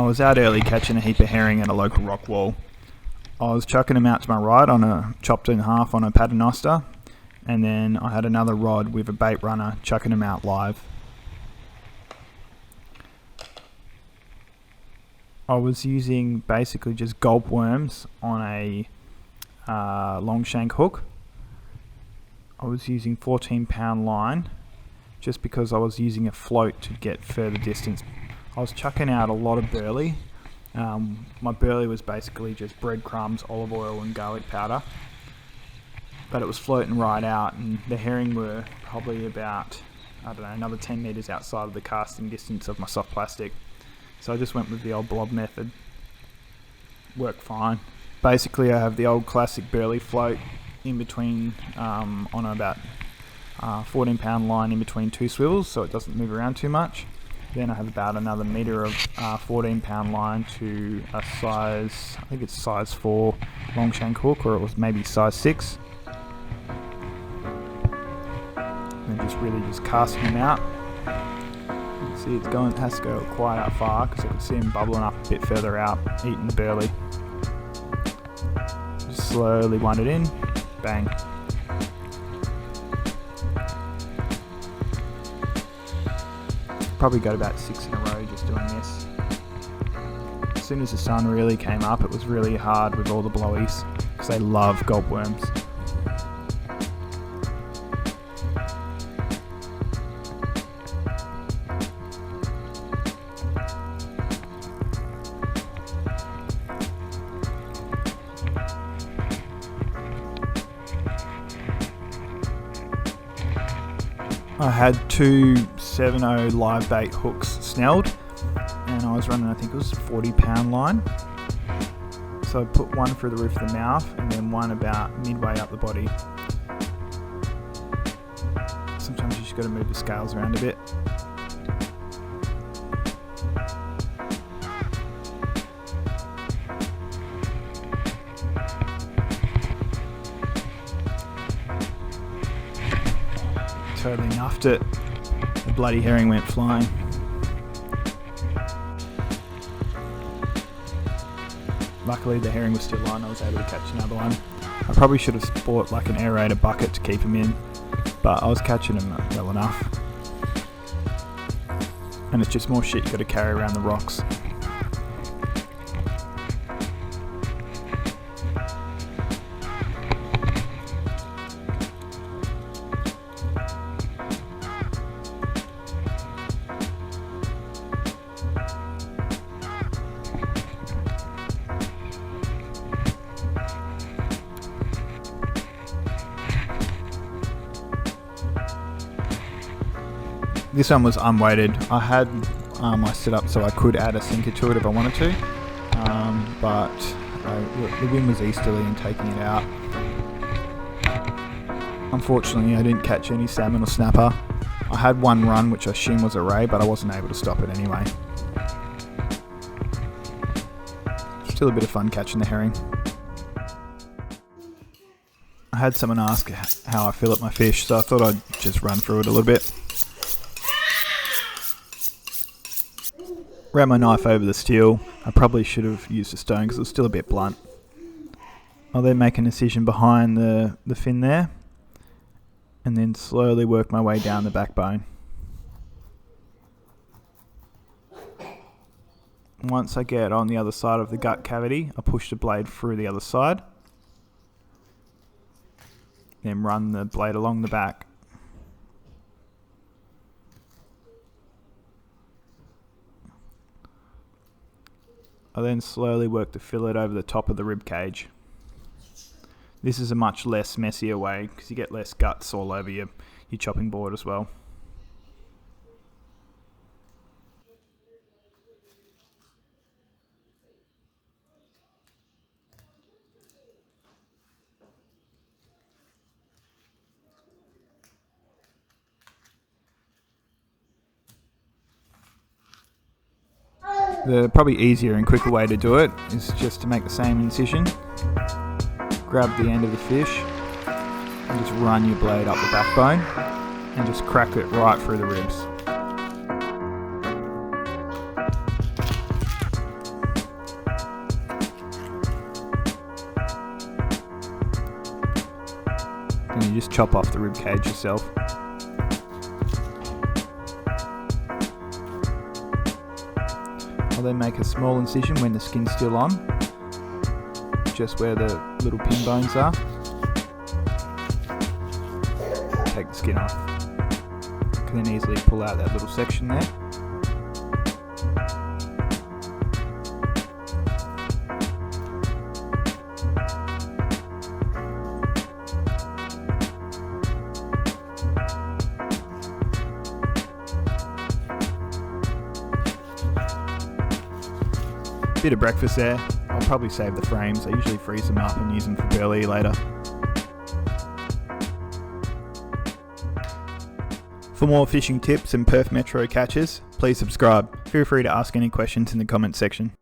I was out early catching a heap of herring at a local rock wall. I was chucking them out to my right on a chopped in half on a paternoster, and then I had another rod with a bait runner chucking them out live. I was using basically just gulp worms on a long shank hook. I was using 14-pound line just because I was using a float to get further distance. I was chucking out a lot of burley. My burley was basically just breadcrumbs, olive oil and garlic powder, but it was floating right out, and the herring were probably about, another 10 metres outside of the casting distance of my soft plastic. So I just went with the old blob method. Worked fine. Basically I have the old classic burley float in between, on about 14-pound line in between two swivels so it doesn't move around too much. Then I have about another metre of 14-pound line to a size, I think it's size 4 long shank hook, or it was maybe size 6. And just really just casting them out. You can see it has to go quite out far because I could see them bubbling up a bit further out, eating the burley. Just slowly wind it in, bang. Probably got about 6 in a row just doing this. As soon as the sun really came up, it was really hard with all the blowies because they love gulp worms. I had two 7.0 live bait hooks snelled, and I was running, I think it was 40-pound line. So I put one through the roof of the mouth and then one about midway up the body. Sometimes you just got to move the scales around a bit. Totally nuffed it. The bloody herring went flying. Luckily the herring was still on, I was able to catch another one. I probably should have bought like an aerator bucket to keep them in, but I was catching them well enough. And it's just more shit you got to carry around the rocks. This one was unweighted. I had my setup so I could add a sinker to it if I wanted to, but the wind was easterly and taking it out. Unfortunately, I didn't catch any salmon or snapper. I had one run which I assume was a ray, but I wasn't able to stop it anyway. Still a bit of fun catching the herring. I had someone ask how I fillet my fish, so I thought I'd just run through it a little bit. Ran my knife over the steel. I probably should have used a stone because it was still a bit blunt. I'll then make an incision behind the fin there, and then slowly work my way down the backbone. Once I get on the other side of the gut cavity, I push the blade through the other side, then run the blade along the back. I then slowly work the fillet over the top of the rib cage. This is a much less messier way because you get less guts all over your chopping board as well. The probably easier and quicker way to do it is just to make the same incision, grab the end of the fish and just run your blade up the backbone and just crack it right through the ribs. just chop off the rib cage yourself. I'll then make a small incision when the skin's still on, just where the little pin bones are. Take the skin off. Can then easily pull out that little section there. Bit of breakfast there. I'll probably save the frames. I usually freeze them up and use them for belly later. For more fishing tips and Perth Metro catches, please subscribe. Feel free to ask any questions in the comments section.